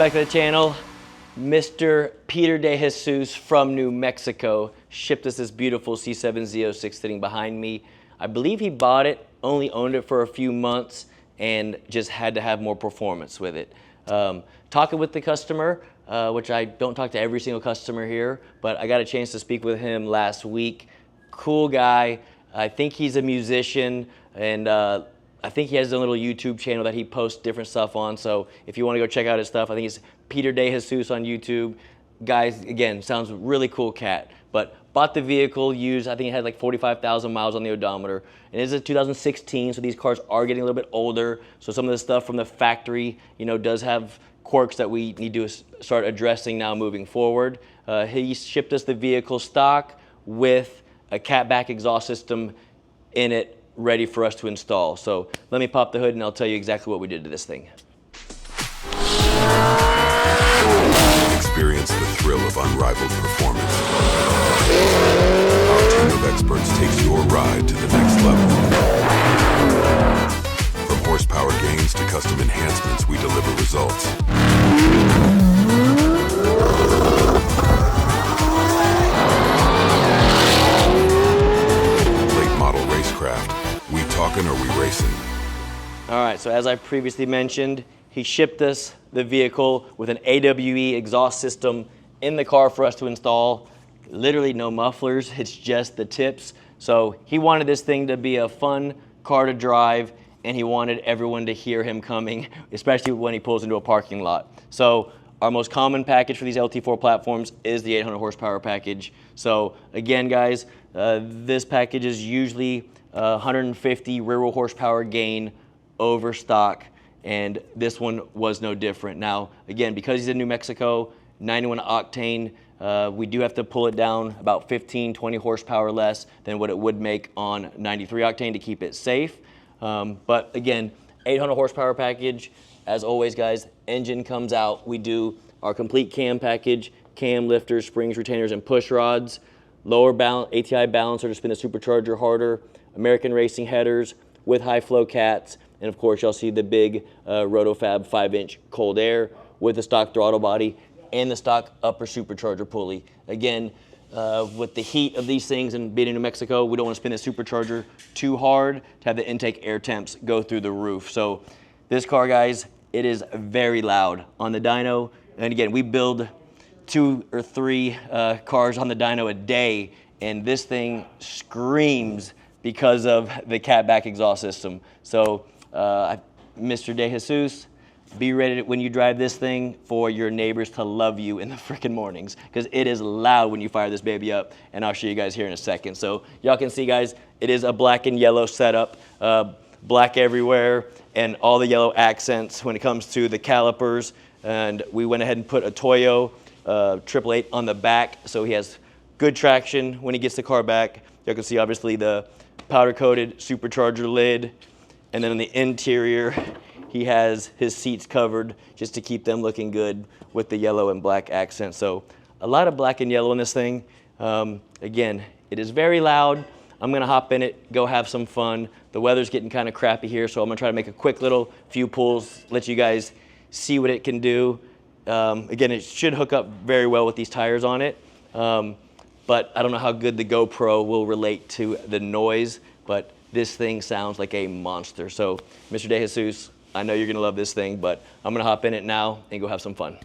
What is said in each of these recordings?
back to the channel. Mr. Peter De Jesus from New Mexico shipped us this beautiful C7 Z06 sitting behind me. I believe he bought it, only owned it for a few months, and just had to have more performance with it. Talking with the customer, which I don't talk to every single customer here, but I got a chance to speak with him last week. Cool guy. I think he's a musician, and I think he has a little YouTube channel that he posts different stuff on. So if you want to go check out his stuff, I think it's Peter De Jesus on YouTube. Guys, again, sounds really cool cat. But bought the vehicle used. I think it had like 45,000 miles on the odometer. And it is a 2016, so these cars are getting a little bit older. So some of the stuff from the factory, does have quirks that we need to start addressing now moving forward. He shipped us the vehicle stock with a catback exhaust system in it, ready for us to install. So let me pop the hood and I'll tell you exactly what we did to this thing. Experience the thrill of unrivaled performance. Our team of experts takes your ride to the next level. From horsepower gains to custom enhancements, we deliver results. Late Model Racecraft. We talking or we racing? All right, so as I previously mentioned, he shipped us the vehicle with an AWE exhaust system in the car for us to install. Literally no mufflers, it's just the tips. So he wanted this thing to be a fun car to drive, and he wanted everyone to hear him coming, especially when he pulls into a parking lot. So our most common package for these LT4 platforms is the 800 horsepower package. So again, guys, this package is usually 150 rear wheel horsepower gain over stock, and this one was no different. Now, again, because he's in New Mexico, 91 octane, we do have to pull it down about 15, 20 horsepower less than what it would make on 93 octane to keep it safe. But again, 800 horsepower package. As always, guys, engine comes out. We do our complete cam package, cam lifters, springs, retainers, and push rods, lower ATI balancer to spin the supercharger harder, American racing headers with high flow cats, and of course, y'all see the big Roto-Fab 5-inch cold air with the stock throttle body and the stock upper supercharger pulley. Again, with the heat of these things and being in New Mexico, we don't want to spin the supercharger too hard to have the intake air temps go through the roof. So this car, guys, it is very loud on the dyno. And again, we build 2 or 3 cars on the dyno a day, and this thing screams because of the catback exhaust system. So Mr. De Jesus, be ready when you drive this thing for your neighbors to love you in the freaking mornings, because it is loud when you fire this baby up, and I'll show you guys here in a second. So y'all can see, guys, it is a black and yellow setup, black everywhere, and all the yellow accents when it comes to the calipers. And we went ahead and put a Toyo R888 on the back, so he has good traction when he gets the car back. You can see obviously the powder-coated supercharger lid, and then in the interior, he has his seats covered just to keep them looking good with the yellow and black accents. So a lot of black and yellow in this thing. Again, it is very loud. I'm gonna hop in it, go have some fun. The weather's getting kind of crappy here, so I'm gonna try to make a quick little few pulls, let you guys see what it can do. Again, it should hook up very well with these tires on it. But I don't know how good the GoPro will relate to the noise, but this thing sounds like a monster. So, Mr. De Jesus, I know you're gonna love this thing, but I'm gonna hop in it now and go have some fun.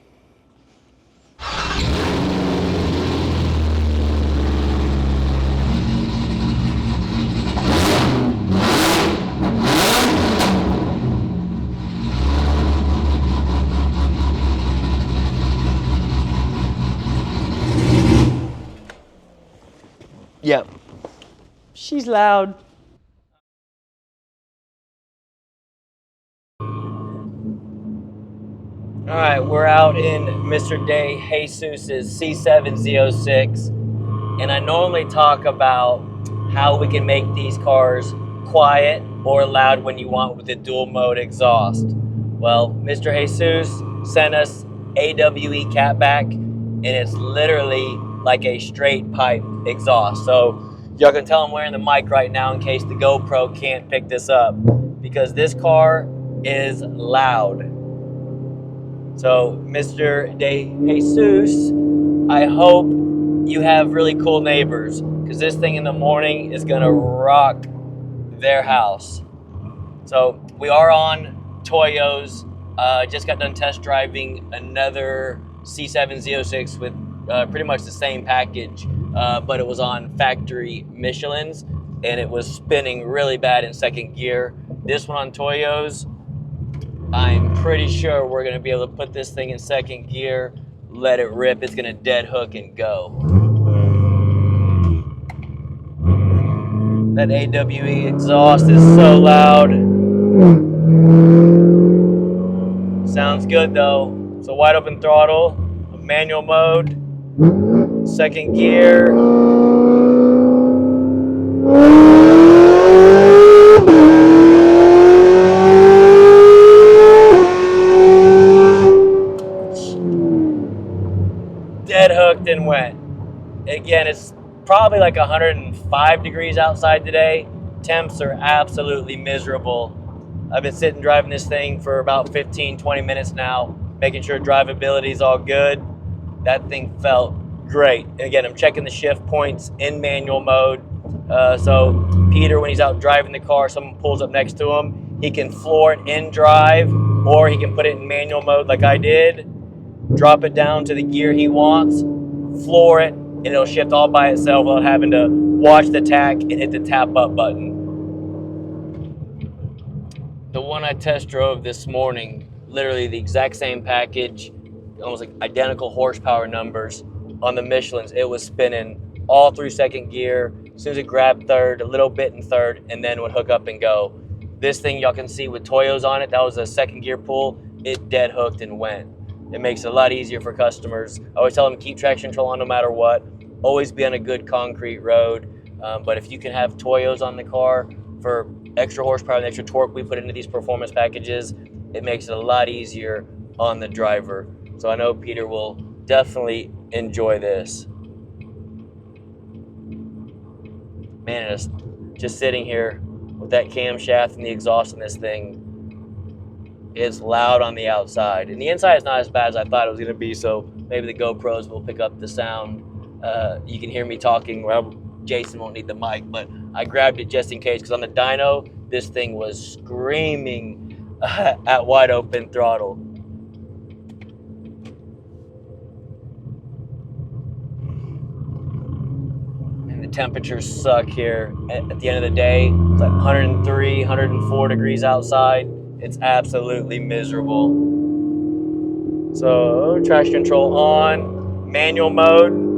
Yep, she's loud. All right, we're out in Mr. De Jesus's C7 Z06, and I normally talk about how we can make these cars quiet or loud when you want with the dual mode exhaust. Well, Mr. Jesus sent us AWE catback, and it's literally like a straight pipe exhaust. So y'all can tell I'm wearing the mic right now in case the GoPro can't pick this up, because this car is loud. So, Mr. De Jesus, I hope you have really cool neighbors, because this thing in the morning is gonna rock their house. So we are on Toyo's. Just got done test driving another C7 Z06 with pretty much the same package, but it was on factory Michelin's, and it was spinning really bad in second gear. This one on Toyo's, I'm pretty sure we're gonna be able to put this thing in second gear, let it rip. It's gonna dead hook and go. That AWE exhaust is so loud. Sounds good though. So wide open throttle, manual mode, second gear. Dead hooked and went. Again, it's probably like 105 degrees outside today. Temps are absolutely miserable. I've been sitting driving this thing for about 15-20 minutes now, making sure drivability is all good. That thing felt great. And again, I'm checking the shift points in manual mode. So Peter, when he's out driving the car, someone pulls up next to him, he can floor it in drive, or he can put it in manual mode like I did, drop it down to the gear he wants, floor it, and it'll shift all by itself without having to watch the tach and hit the tap up button. The one I test drove this morning, literally the exact same package, almost like identical horsepower numbers on the Michelin's. It was spinning all through second gear. As soon as it grabbed third, a little bit in third, and then would hook up and go. This thing y'all can see with Toyo's on it, that was a second gear pull. It dead hooked and went. It makes it a lot easier for customers. I always tell them keep traction control on no matter what. Always be on a good concrete road. But if you can have Toyo's on the car for extra horsepower and extra torque we put into these performance packages, it makes it a lot easier on the driver. So I know Peter will definitely enjoy this. Man, it's just sitting here with that camshaft and the exhaust in this thing, it's loud on the outside. And the inside is not as bad as I thought it was gonna be, so maybe the GoPros will pick up the sound. You can hear me talking. Well, Jason won't need the mic, but I grabbed it just in case, because on the dyno, this thing was screaming at wide open throttle. And the temperatures suck here. At the end of the day, it's like 103, 104 degrees outside. It's absolutely miserable. So traction control on, manual mode.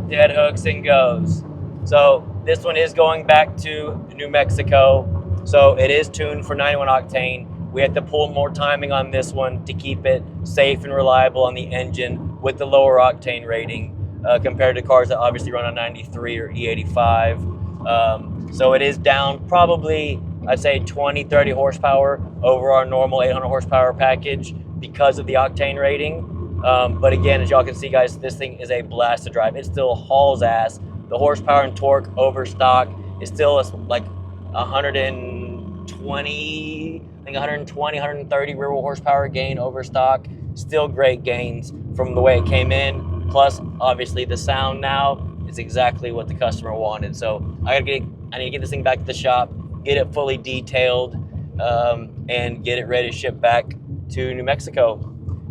Dead hooks and goes. So this one is going back to New Mexico. So it is tuned for 91 octane. We had to pull more timing on this one to keep it safe and reliable on the engine with the lower octane rating compared to cars that obviously run on 93 or E85. So it is down probably, I'd say 20, 30 horsepower over our normal 800 horsepower package because of the octane rating. But again, as y'all can see, guys, this thing is a blast to drive. It still hauls ass. The horsepower and torque over stock is still like 120, I think 120, 130 rear wheel horsepower gain over stock. Still great gains from the way it came in. Plus, obviously, the sound now is exactly what the customer wanted. So I need to get this thing back to the shop, get it fully detailed, and get it ready to ship back to New Mexico.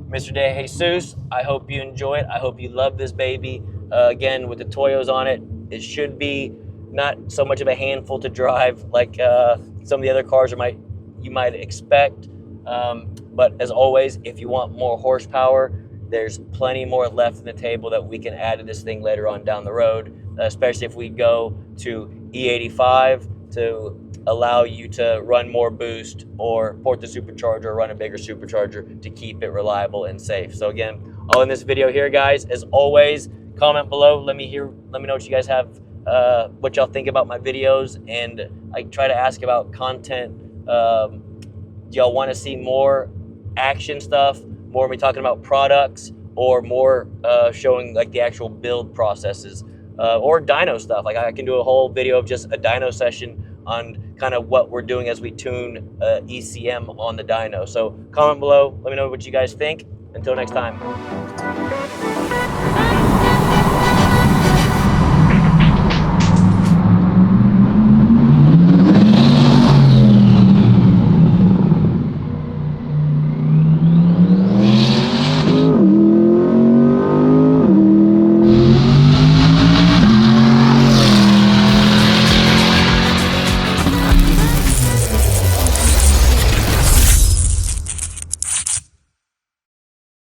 Mr. De Jesus, I hope you enjoy it. I hope you love this baby. Again, with the Toyos on it, it should be not so much of a handful to drive like some of the other cars you might expect. But as always, if you want more horsepower, there's plenty more left in the table that we can add to this thing later on down the road, especially if we go to E85 to allow you to run more boost or port the supercharger or run a bigger supercharger to keep it reliable and safe. So again, I'll end this video here, guys. As always, comment below. Let me know what you guys have, what y'all think about my videos, and I try to ask about content. Do y'all want to see more action stuff, more of me talking about products, or more showing like the actual build processes, or dyno stuff. Like I can do a whole video of just a dyno session on kind of what we're doing as we tune ECM on the dyno. So comment below, let me know what you guys think. Until next time.